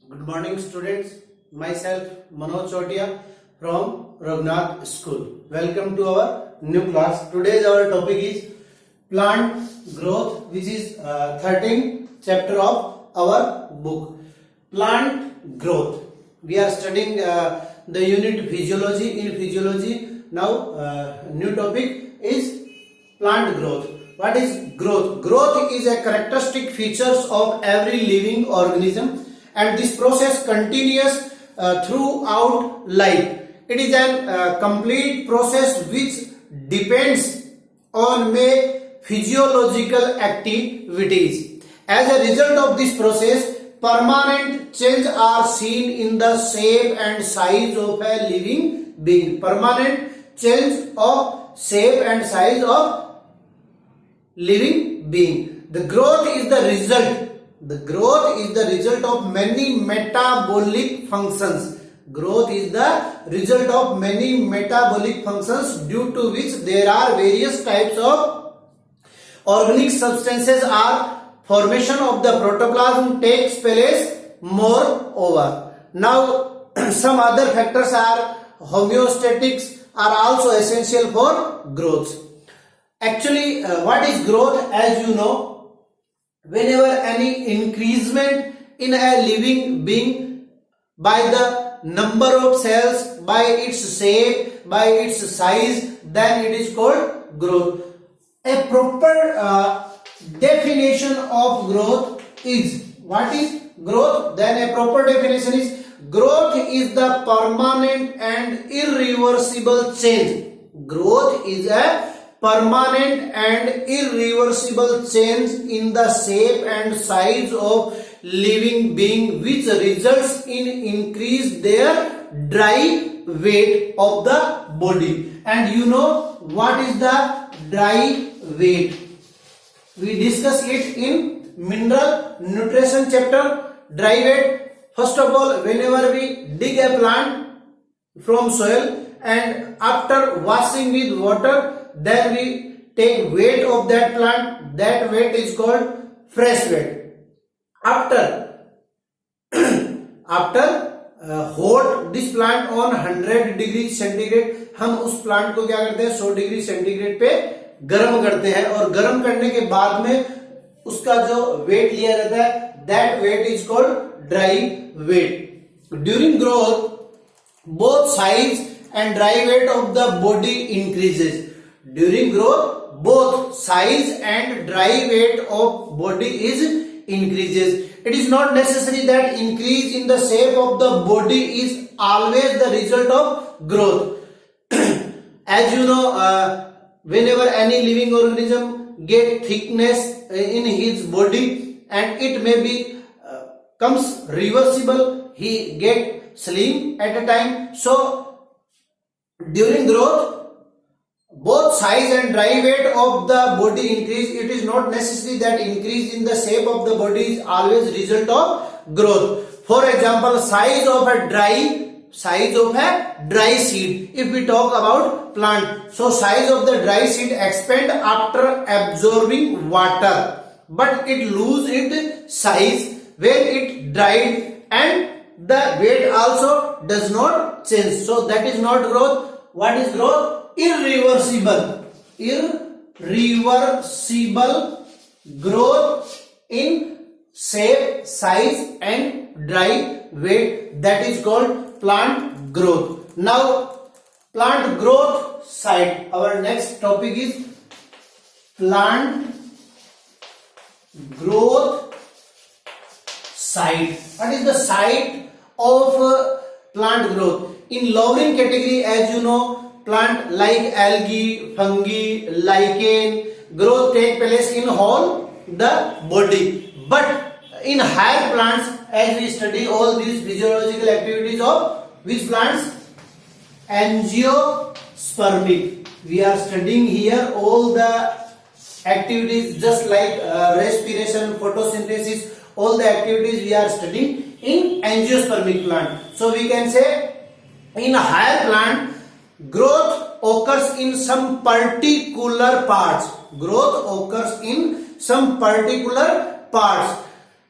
Good morning, students. Myself Manoj Chotia from Raghunath School. Welcome to our new class. Today's our topic is plant growth, which is 13th chapter of our book. Plant growth. We are studying the unit physiology. In physiology, now new topic is plant growth. What is growth? Growth is a characteristic features of every living organism, and this process continues throughout life. It is a complete process which depends on many physiological activities. As a result of this process, permanent change are seen in the shape and size of a living being. Permanent change of shape and size of living being. The growth is the result. The growth is the result of many metabolic functions. Growth is the result of many metabolic functions due to which there are various types of organic substances are formation of the protoplasm takes place. Moreover, now some other factors are homeostatics are also essential for growth. Actually, what is growth? As you know, whenever any increasement in a living being by the number of cells, by its shape, by its size, then it is called growth. A proper definition of growth is, what is growth? Then a proper definition is, growth is the permanent and irreversible change. Growth is a permanent and irreversible change in the shape and size of living being which results in increase their dry weight of the body. And you know what is the dry weight? We discuss it in mineral nutrition chapter. Dry weight, first of all, whenever we dig a plant from soil and after washing with water, then we take weight of that plant. That weight is called fresh weight. After hold this plant on 100 degree centigrade, हम उस plant को क्या करते हैं 100 degree centigrade पे गर्म करते हैं, और गर्म करने के बाद में उसका जो वेट लिया जाता है, that weight is called dry weight. During growth, both size and dry weight of the body increases. During growth, both size and dry weight of body is increases. It is not necessary that increase in the shape of the body is always the result of growth. As you know, whenever any living organism get thickness in his body, and it may be comes reversible, he get slim at a time. So during growth, both size and dry weight of the body increase. It is not necessary that increase in the shape of the body is always result of growth. For example, size of a dry seed. If we talk about plant, so size of the dry seed expand after absorbing water, but it lose its size when it dried, and the weight also does not change. So that is not growth. What is growth? Irreversible growth in shape, size and dry weight, that is called plant growth. Now plant growth site. Our next topic is plant growth site. What is the site of plant growth? In lowering category, as you know, plant like algae, fungi, lichen, growth take place in whole the body. But in higher plants, as we study all these physiological activities of which plants? Angiospermic. We are studying here all the activities just like respiration, photosynthesis, all the activities we are studying in angiospermic plant. So we can say in a higher plant, growth occurs in some particular parts. Growth occurs in some particular parts.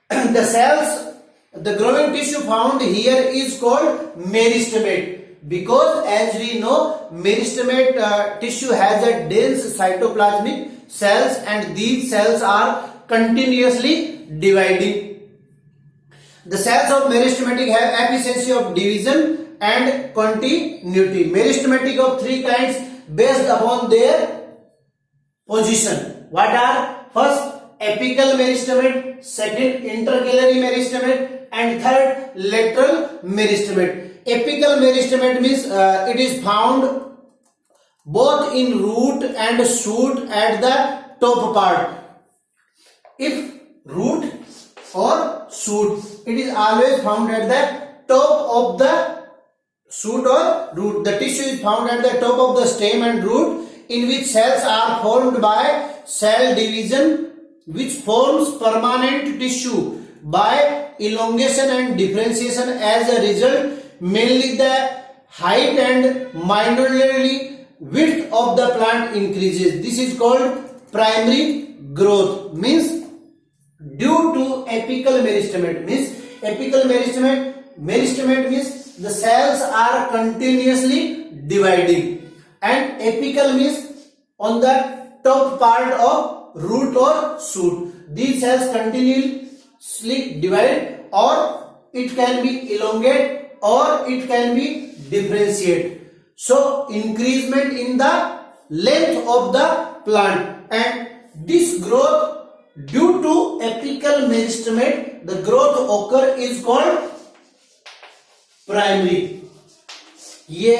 The cells The growing tissue found here is called meristemate. Because as we know, meristemate tissue has a dense cytoplasmic cells, and these cells are continuously dividing. The cells of meristematic have efficiency of division and continuity. Meristematic of three kinds based upon their position. What are? First, apical meristemate, second, intercalary meristemate, and third, lateral meristemate. Apical meristemate means it is found both in root and shoot at the top part. If root or shoot, it is always found at the top of the shoot or root. The tissue is found at the top of the stem and root, in which cells are formed by cell division, which forms permanent tissue by elongation and differentiation. As a result, mainly the height and minorly width of the plant increases. This is called primary growth. Means due to apical meristemate. Means apical meristemate means the cells are continuously dividing, and apical means on the top part of root or shoot. These cells continuously divide, or it can be elongate, or it can be differentiate. So increasement in the length of the plant, and this growth due to apical meristemate, the growth occur is called primary. ये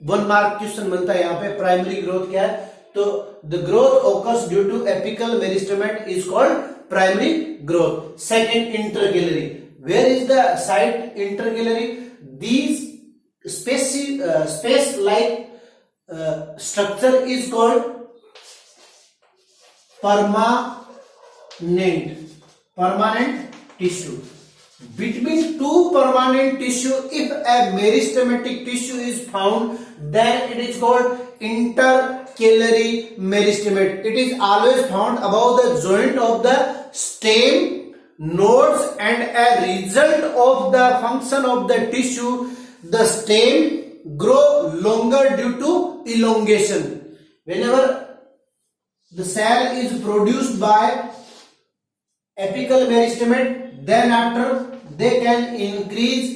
1 mark question बनता है यहाँ पे. Primary growth क्या है? तो the growth occurs due to apical meristemate is called primary growth. Second, intercalary. Where is the site intercalary? These space like structure is called permanent tissue. Between two permanent tissue, if a meristematic tissue is found, then it is called intercalary meristemate. It is always found above the joint of the stem nodes, and a result of the function of the tissue, the stem grow longer due to elongation. Whenever the cell is produced by apical meristemate, then after they can increase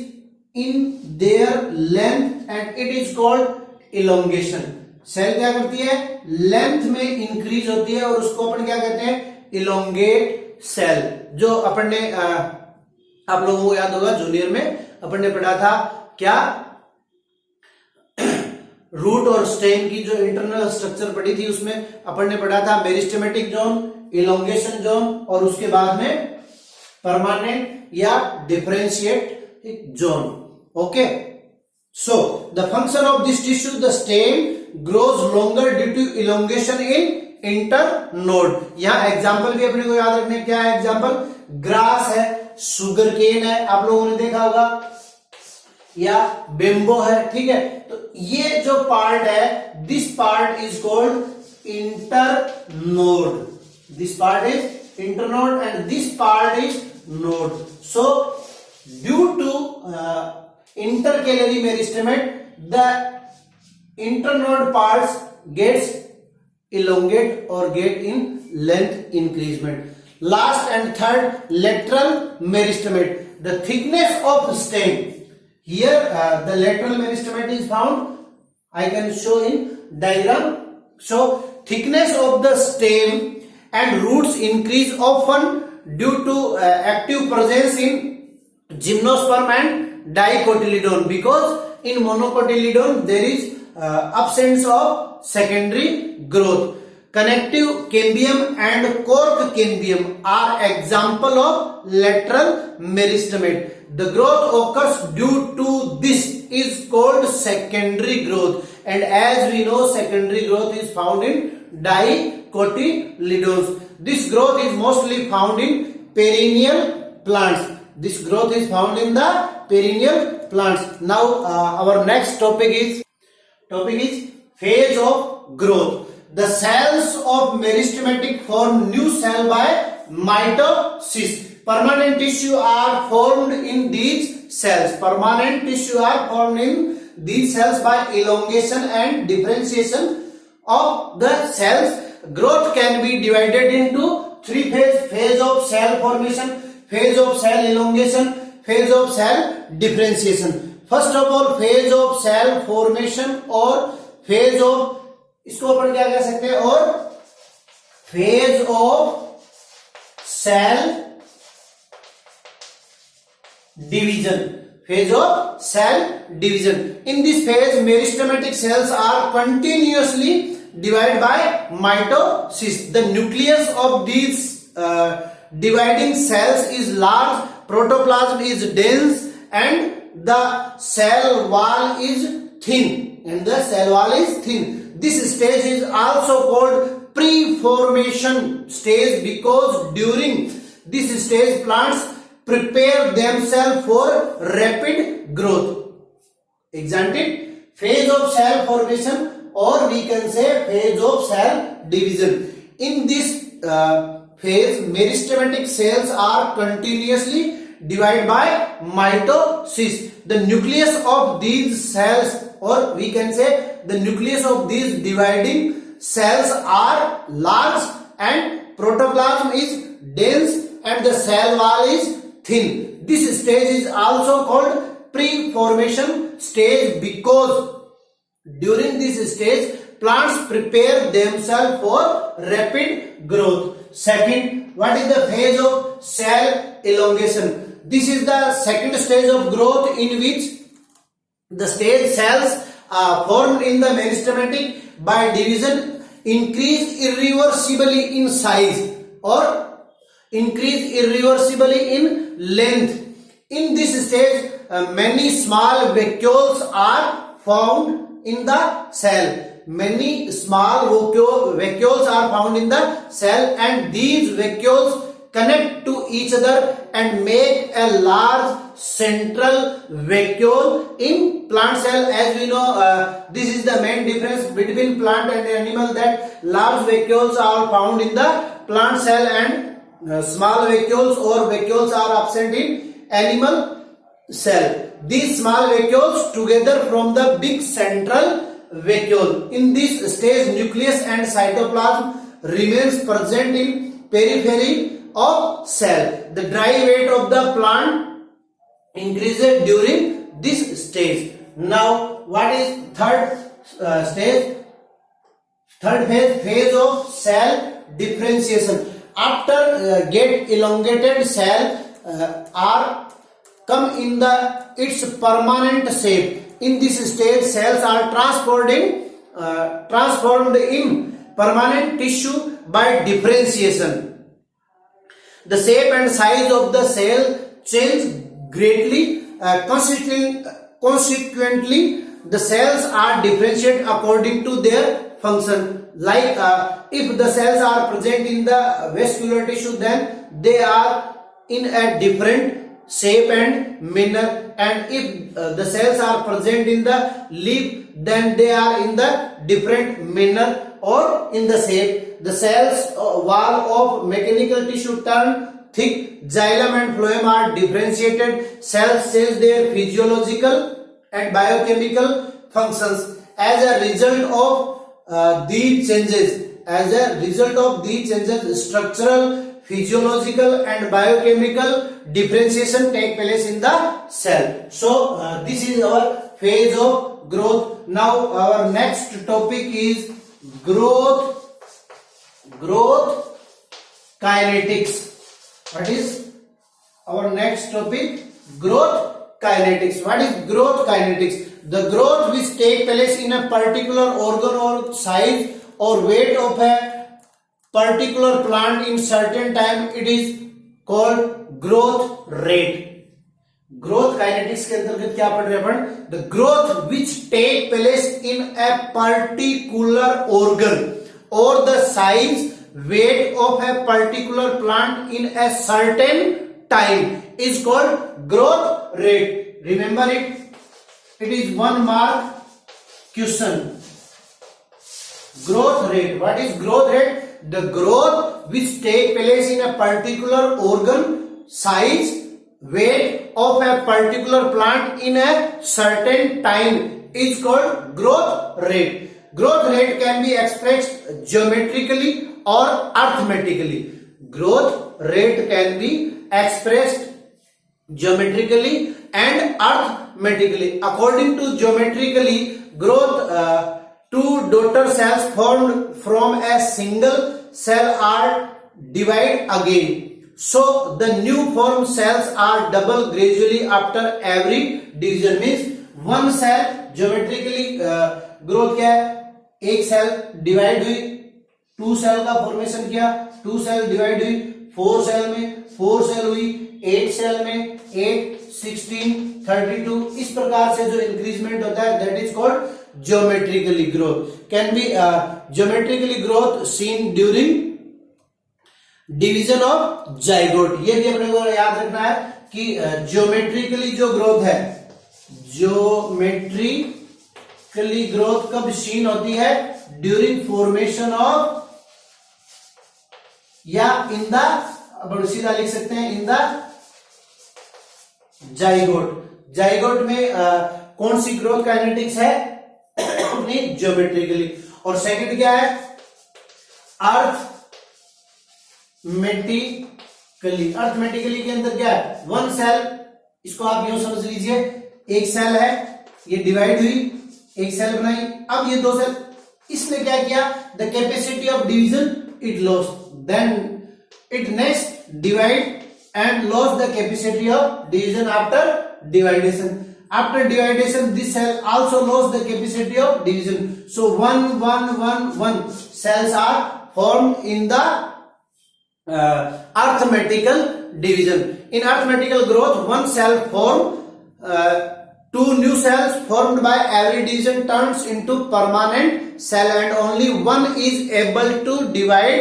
in their length, and it is called elongation. Cell क्या करती है? Length में increase होती है, और उसको अपन क्या कहते हैं? Elongate cell. जो अपन ने आप लोगों को याद होगा जूनियर में अपन ने पढ़ा था क्या? रूट और स्टेम की जो इंटरनल स्ट्रक्चर पढ़ी थी, उसमें अपन ने पढ़ा था मेरिस्टेमेटिक जोन, इलोंगेशन जोन, और उसके बाद में परमानेंट या differentiate zone. Okay, so the function of this tissue, the stem grows longer due to elongation in internode. यहां एग्जांपल भी अपने को याद रखने. क्या है एग्जांपल? ग्रास है, शुगर केन है, आप लोगों ने देखा होगा, या बेम्बो है. ठीक है, तो ये जो पार्ट है, this part is called internode. This part is internode and this part is node. So due to intercalary meristemate, the internode parts gets elongate or get in length increasement. Last and third, lateral meristemate. The thickness of the stem. Here the lateral meristemate is found. I can show in diagram. So thickness of the stem and roots increase often due to active presence in gymnosperm and dicotyledon, because in monocotyledon there is absence of secondary growth. Connective cambium and cork cambium are example of lateral meristemate. The growth occurs due to this is called secondary growth, and as we know, secondary growth is found in dicotyledons. This growth is mostly found in perennial plants. This growth is found in the perennial plants. Now our next topic is phase of growth. The cells of meristematic form new cell by mitosis. Permanent tissue are formed in these cells. Permanent tissue are formed in these cells by elongation and differentiation of the cells. Growth can be divided into three phases: phase of cell formation, phase of cell elongation, phase of cell differentiation. First of all, phase of cell formation और phase of, इसको अपन क्या कह सकते हैं, और phase of cell division. Phase of cell division. In this phase, meristematic cells are continuously divided by mitosis. The nucleus of these dividing cells is large, protoplasm is dense, and the cell wall is thin. This stage is also called pre-formation stage because during this stage plants prepare themselves for rapid growth. Example: phase of cell formation, or we can say phase of cell division. In this phase, meristematic cells are continuously divided by mitosis. The nucleus of these cells, or we can say the nucleus of these dividing cells are large, and protoplasm is dense, and the cell wall is thin. This stage is also called pre-formation stage because during this stage plants prepare themselves for rapid growth. Second, what is the phase of cell elongation? This is the second stage of growth in which the stage cells formed in the meristematic by division increase irreversibly in size or increase irreversibly in length. In this stage, many small vacuoles are found in the cell. Many small vacuoles are found in the cell, and these vacuoles connect to each other and make a large central vacuole in plant cell. As we know, this is the main difference between plant and animal, that large vacuoles are found in the plant cell and small vacuoles or vacuoles are absent in animal cell. These small vacuoles together form the big central vacuole. In this stage, nucleus and cytoplasm remains present in periphery of cell. The dry weight of the plant increases during this stage. Now, what is third stage? Third phase of cell differentiation. After get elongated cell are come in its permanent shape. In this stage, cells are transformed in permanent tissue by differentiation. The shape and size of the cell change greatly. Consequently, the cells are differentiated according to their function. Like if the cells are present in the vascular tissue, then they are in a different shape and manner, and if the cells are present in the leaf, then they are in the different manner or in the shape. The cells wall of mechanical tissue turn thick. Xylem and phloem are differentiated. Cells change their physiological and biochemical functions. As a result of these changes, structural, physiological and biochemical differentiation take place in the cell. So this is our phase of growth. Now our next topic is growth kinetics. What is our next topic? Growth kinetics. What is growth kinetics? The growth which take place in a particular organ or size or weight of a particular plant in certain time, it is called growth rate. Growth kinetics के अंतर्गत क्या पढ़ रहे हैं अपन? The growth which take place in a particular organ और the size weight of a particular plant in a certain time is called growth rate. Remember it. It is 1 mark question. Growth rate. What is growth rate? The growth which take place in a particular organ, size, weight of a particular plant in a certain time is called growth rate. Growth rate can be expressed geometrically or arithmetically. Growth rate can be expressed geometrically and arithmetically. According to geometrically, growth, two daughter cells formed from a single cell are divided again. So the new formed cells are double gradually after every division. Means one cell geometrically growth क्या है, एक cell divide हुई, to cell का formation किया, to cell divide हुई, four cell में four cell हुई, eight cell में 8, 16, 32, इस प्रकार से जो इंक्रीजमेंट होता है that is called geometrically growth. Can be geometrically growth seen during division of zygote. ये भी अपने को याद रखना है कि ज्योमेट्रिकली जो ग्रोथ है, ज्योमेट्रिकली ग्रोथ कब सीन होती है, ड्यूरिंग फॉर्मेशन ऑफ, या इन द, सीधा लिख सकते हैं इन द जाइगोट. जाइगोट में कौन सी ग्रोथ काइनेटिक्स है, अपनी ज्योमेट्रिकली. और सेकंड क्या है, अर्थमेटिकली. अर्थमेटिकली के अंदर क्या है, वन सेल, इसको आप यूं समझ लीजिए, एक सेल है, ये डिवाइड हुई, एक सेल बनाई, अब ये दो सेल, इसने क्या किया, the capacity of division it lost, then it next divide and lost the capacity of division after dividation. After dividation, this cell also lost the capacity of division. So 1 1 1 1 cells are formed in the arithmetical division. In arithmetical growth, one cell formed, two new cells formed by every division turns into permanent cell and only one is able to divide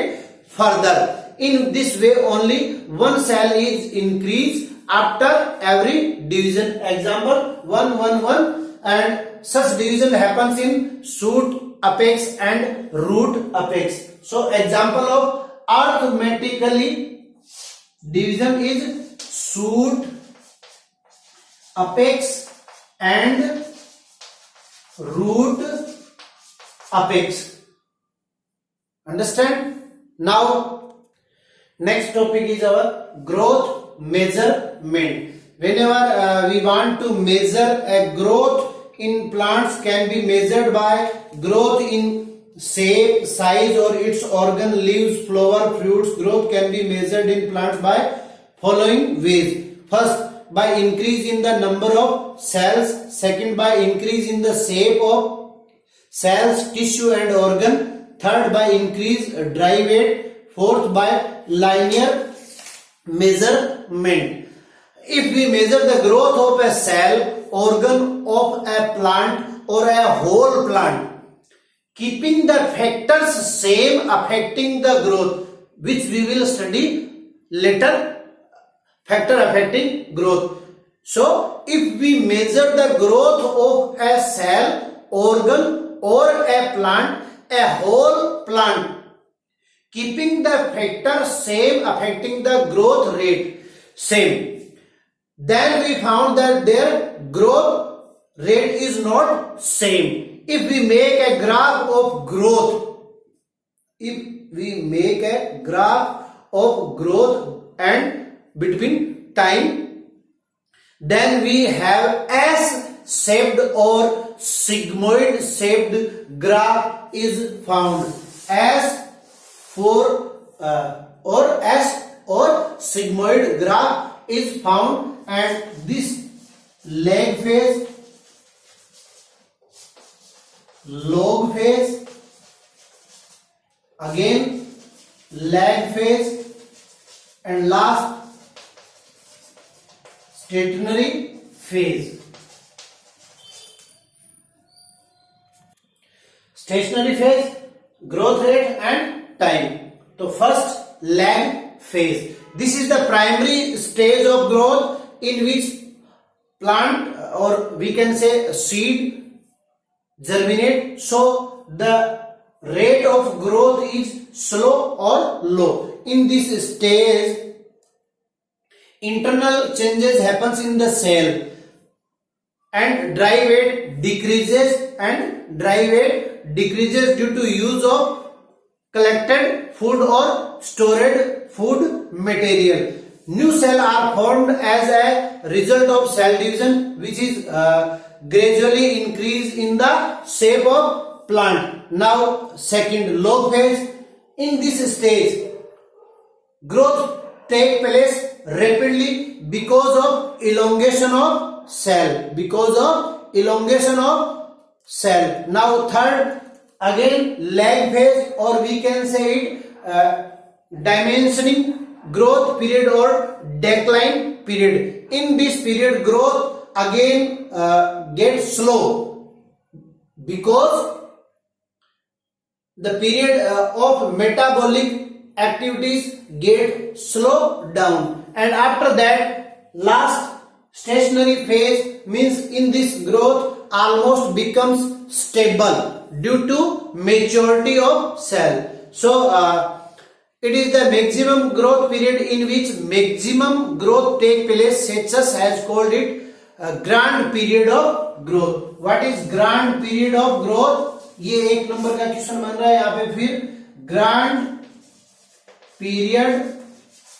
further. In this way, only one cell is increased after every division. Example 1 1 1, and such division happens in shoot apex and root apex. So example of arithmetically division is shoot apex and root apex. Understand? Now next topic is our growth measurement. Whenever we want to measure a growth in plants, can be measured by growth in shape, size or its organ, leaves, flower, fruits. Growth can be measured in plants by following ways. First, by increase in the number of cells. Second, by increase in the shape of cells, tissue and organ. Third, by increase dry weight. Fourth, by linear measurement. If we measure the growth of a cell, organ of a plant or a whole plant, keeping the factors same affecting the growth, which we will study later, factor affecting growth. So if we measure the growth of a cell, organ or a plant, a whole plant, keeping the factor same affecting the growth rate same, then we found that their growth rate is not same. If we make a graph of growth, if we make a graph of growth and between time, then we have S-shaped or sigmoid shaped graph is found. S for or S or sigmoid graph is found, and this lag phase, log phase, again lag phase, and last stationary phase. Stationary phase, growth rate and time. So first, lag phase. This is the primary stage of growth in which plant, or we can say seed, germinate. So the rate of growth is slow or low. In this stage, internal changes happens in the cell, and dry weight decreases, due to use of collected food or stored food material. New cells are formed as a result of cell division, which is gradually increase in the shape of plant. Now second, log phase. In this stage, growth take place rapidly because of elongation of cell. Now third, again lag phase, or we can say it diminishing growth period or decline period. In this period, growth again gets slow because the period of metabolic activities get slowed down. And after that, last stationary phase means in this growth almost becomes stable due to maturity of cell. So it is the maximum growth period in which maximum growth take place. Setsus has called it grand period of growth. What is grand period of growth? ये एक number का question बन रहा है यहाँ पे. फिर grand period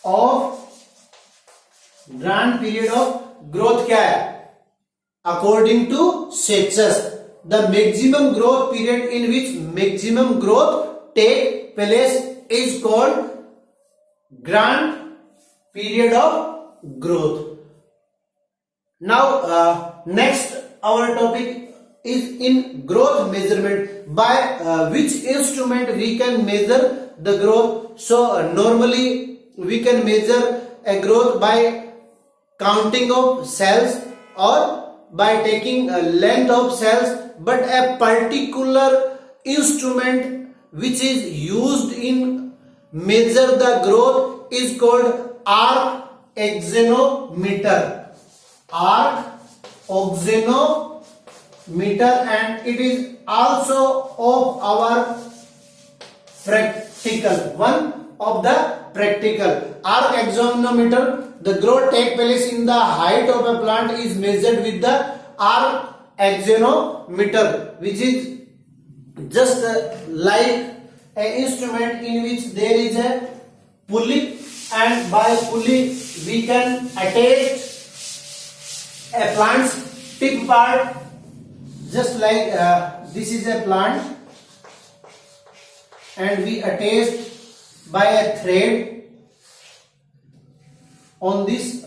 of growth क्या है? अकॉर्डिंग टू सेट्सस, the maximum growth period in which maximum growth take place is called grand period of growth. Now next our topic is in growth measurement. By which instrument we can measure the growth? So normally we can measure a growth by counting of cells or by taking a length of cells, but a particular instrument which is used in measure the growth is called arc axonometer. And it is also of our practical, one of the practical. Arc axonometer, the growth take place in the height of a plant is measured with the arc axonometer, which is just like an instrument in which there is a pulley, and by pulley we can attach a plant's tip part, just like this is a plant, and we attach by a thread on this